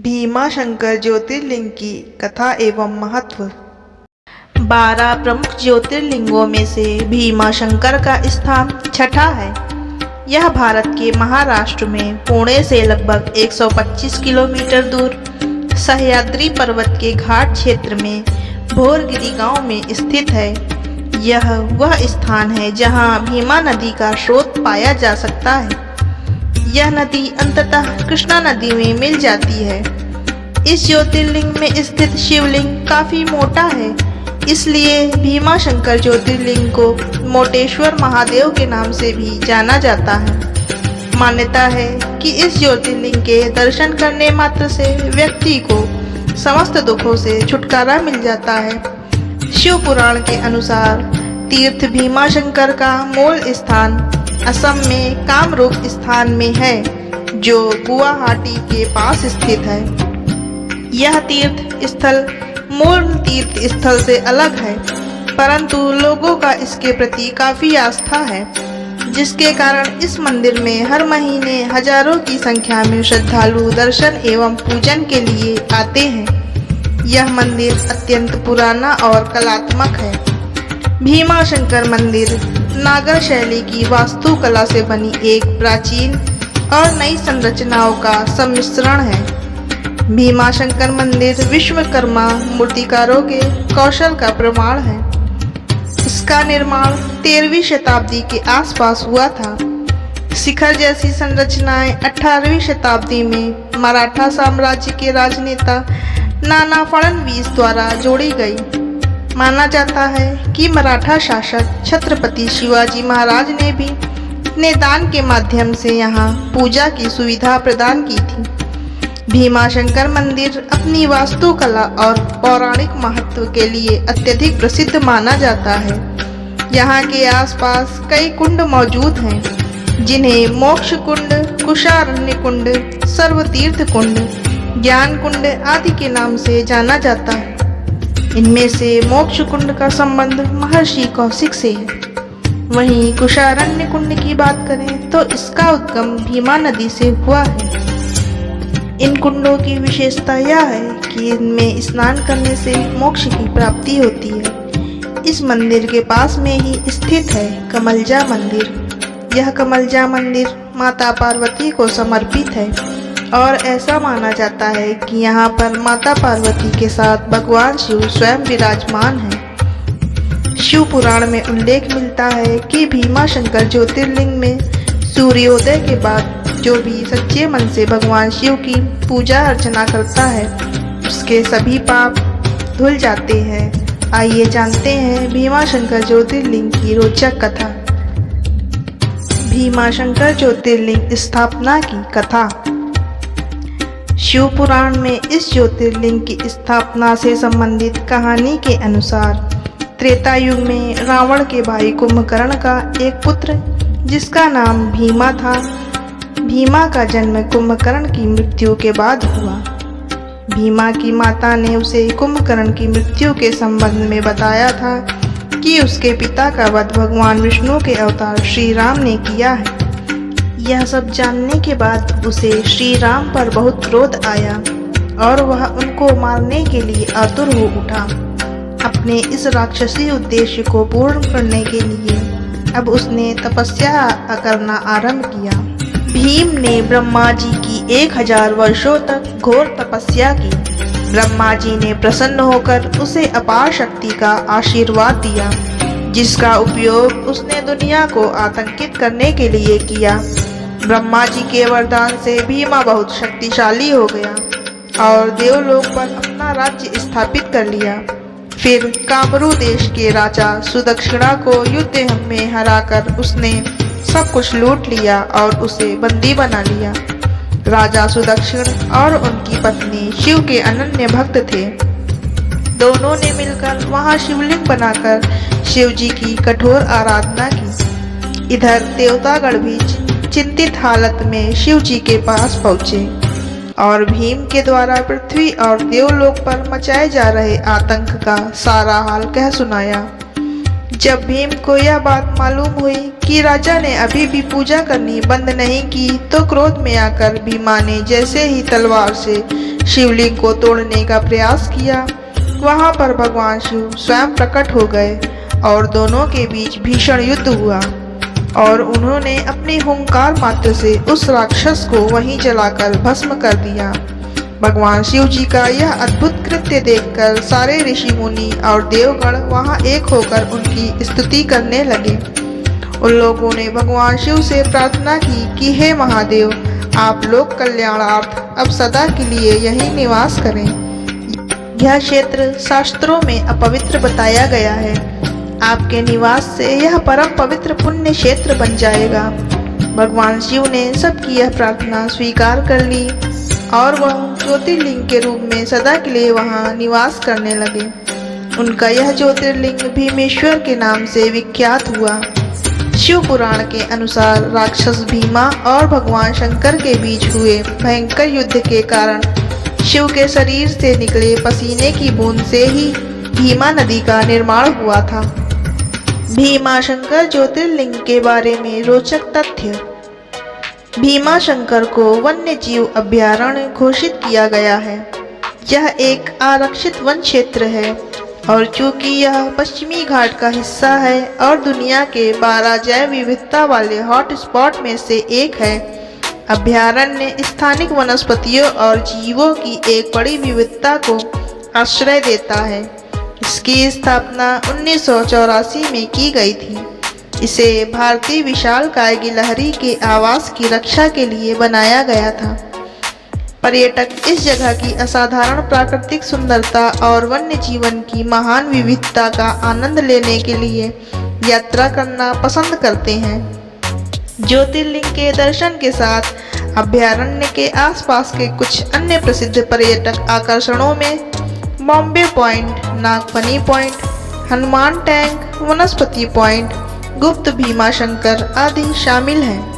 भीमाशंकर ज्योतिर्लिंग की कथा एवं महत्व। 12 प्रमुख ज्योतिर्लिंगों में से भीमाशंकर का स्थान छठा है। यह भारत के महाराष्ट्र में पुणे से लगभग 125 किलोमीटर दूर सह्याद्री पर्वत के घाट क्षेत्र में भोरगिरी गांव में स्थित है। यह वह स्थान है जहां भीमा नदी का स्रोत पाया जा सकता है। यह नदी अंततः कृष्णा नदी में मिल जाती है। इस ज्योतिर्लिंग में स्थित शिवलिंग काफी मोटा है, इसलिए भीमाशंकर ज्योतिर्लिंग को मोटेश्वर महादेव के नाम से भी जाना जाता है। मान्यता है कि इस ज्योतिर्लिंग के दर्शन करने मात्र से व्यक्ति को समस्त दुखों से छुटकारा मिल जाता है। शिव पुराण के अनुसार तीर्थ भीमाशंकर का मूल स्थान असम में कामरूप स्थान में है, जो गुवाहाटी के पास स्थित है। यह तीर्थ स्थल मूल तीर्थ स्थल से अलग है, परंतु लोगों का इसके प्रति काफी आस्था है, जिसके कारण इस मंदिर में हर महीने हजारों की संख्या में श्रद्धालु दर्शन एवं पूजन के लिए आते हैं। यह मंदिर अत्यंत पुराना और कलात्मक है। भीमाशंकर मंदिर नागर शैली की वास्तुकला से बनी एक प्राचीन और नई संरचनाओं का सम्मिश्रण है। भीमाशंकर मंदिर विश्वकर्मा मूर्तिकारों के कौशल का प्रमाण है। इसका निर्माण 13वीं शताब्दी के आसपास हुआ था। शिखर जैसी संरचनाएं 18वीं शताब्दी में मराठा साम्राज्य के राजनेता नाना फड़नवीस द्वारा जोड़ी गई। माना जाता है कि मराठा शासक छत्रपति शिवाजी महाराज ने भी अपने दान के माध्यम से यहाँ पूजा की सुविधा प्रदान की थी। भीमाशंकर मंदिर अपनी वास्तुकला और पौराणिक महत्व के लिए अत्यधिक प्रसिद्ध माना जाता है। यहाँ के आसपास कई कुंड मौजूद हैं, जिन्हें मोक्ष कुंड, कुशारण्य कुंड, सर्वतीर्थ कुंड, ज्ञान कुंड आदि के नाम से जाना जाता है। इनमें से मोक्ष कुंड का संबंध महर्षि कौशिक से है। वहीं कुशारण्य कुंड की बात करें तो इसका उद्गम भीमा नदी से हुआ है। इन कुंडों की विशेषता यह है कि इनमें स्नान करने से मोक्ष की प्राप्ति होती है। इस मंदिर के पास में ही स्थित है कमलजा मंदिर। यह कमलजा मंदिर माता पार्वती को समर्पित है और ऐसा माना जाता है कि यहाँ पर माता पार्वती के साथ भगवान शिव स्वयं विराजमान हैं। शिव पुराण में उल्लेख मिलता है कि भीमाशंकर ज्योतिर्लिंग में सूर्योदय के बाद जो भी सच्चे मन से भगवान शिव की पूजा अर्चना करता है, उसके सभी पाप धुल जाते हैं। आइए जानते हैं भीमाशंकर ज्योतिर्लिंग की रोचक कथा। भीमाशंकर ज्योतिर्लिंग स्थापना की कथा। शिव पुराण में इस ज्योतिर्लिंग की स्थापना से संबंधित कहानी के अनुसार त्रेता युग में रावण के भाई कुंभकर्ण का एक पुत्र जिसका नाम भीमा था। भीमा का जन्म कुंभकर्ण की मृत्यु के बाद हुआ। भीमा की माता ने उसे कुंभकर्ण की मृत्यु के संबंध में बताया था कि उसके पिता का वध भगवान विष्णु के अवतार श्री राम ने किया है। यह सब जानने के बाद उसे श्री राम पर बहुत क्रोध आया और वह उनको मारने के लिए आतुर हो उठा। अपने इस राक्षसी उद्देश्य को पूर्ण करने के लिए अब उसने तपस्या करना आरंभ किया। भीम ने ब्रह्मा जी की 1000 वर्षों तक घोर तपस्या की। ब्रह्मा जी ने प्रसन्न होकर उसे अपार शक्ति का आशीर्वाद दिया, जिसका उपयोग उसने दुनिया को आतंकित करने के लिए किया। ब्रह्मा जी के वरदान से भीमा बहुत शक्तिशाली हो गया और देवलोक पर अपना राज्य स्थापित कर लिया। फिर कामरू देश के राजा सुदक्षिणा को युद्ध में हराकर उसने सब कुछ लूट लिया और उसे बंदी बना लिया। राजा सुदक्षिण और उनकी पत्नी शिव के अनन्य भक्त थे। दोनों ने मिलकर वहां शिवलिंग बनाकर शिव जी की कठोर आराधना की। इधर देवतागण भी चिंतित हालत में शिव जी के पास पहुंचे और भीम के द्वारा पृथ्वी और देवलोक पर मचाए जा रहे आतंक का सारा हाल कह सुनाया। जब भीम को यह बात मालूम हुई कि राजा ने अभी भी पूजा करनी बंद नहीं की, तो क्रोध में आकर भीमा ने जैसे ही तलवार से शिवलिंग को तोड़ने का प्रयास किया, वहां पर भगवान शिव स्वयं प्रकट हो गए और दोनों के बीच भीषण युद्ध हुआ और उन्होंने अपनी हुंकार मात्र से उस राक्षस को वहीं जलाकर भस्म कर दिया। भगवान शिव जी का यह अद्भुत कृत्य देखकर सारे ऋषि मुनि और देवगण वहां एक होकर उनकी स्तुति करने लगे। उन लोगों ने भगवान शिव से प्रार्थना की कि हे महादेव, आप लोक कल्याणार्थ अब सदा के लिए यहीं निवास करें। यह क्षेत्र शास्त्रों में अपवित्र बताया गया है। आपके निवास से यह परम पवित्र पुण्य क्षेत्र बन जाएगा। भगवान शिव ने सबकी यह प्रार्थना स्वीकार कर ली और वह ज्योतिर्लिंग के रूप में सदा के लिए वहां निवास करने लगे। उनका यह ज्योतिर्लिंग भीमेश्वर के नाम से विख्यात हुआ। शिव पुराण के अनुसार राक्षस भीमा और भगवान शंकर के बीच हुए भयंकर युद्ध के कारण शिव के शरीर से निकले पसीने की बूंद से ही भीमा नदी का निर्माण हुआ था। भीमा शंकर ज्योतिर्लिंग के बारे में रोचक तथ्य। भीमा शंकर को वन्य जीव अभयारण्य घोषित किया गया है। यह एक आरक्षित वन क्षेत्र है और चूंकि यह पश्चिमी घाट का हिस्सा है और दुनिया के 12 जैव विविधता वाले हॉटस्पॉट में से एक है, अभयारण्य स्थानिक वनस्पतियों और जीवों की एक बड़ी विविधता को आश्रय देता है। इसकी स्थापना 1984 में की गई थी। इसे भारतीय विशालकाय गिलहरी के आवास की रक्षा के लिए बनाया गया था। पर्यटक इस जगह की असाधारण प्राकृतिक सुंदरता और वन्य जीवन की महान विविधता का आनंद लेने के लिए यात्रा करना पसंद करते हैं। ज्योतिर्लिंग के दर्शन के साथ अभयारण्य के आसपास के कुछ अन्य प्रसिद्ध पर्यटक आकर्षणों में Bombay point, Nagphani point, Hanuman tank, Vanaspati point, Gupt Bhima Shankar आदि शामिल हैं।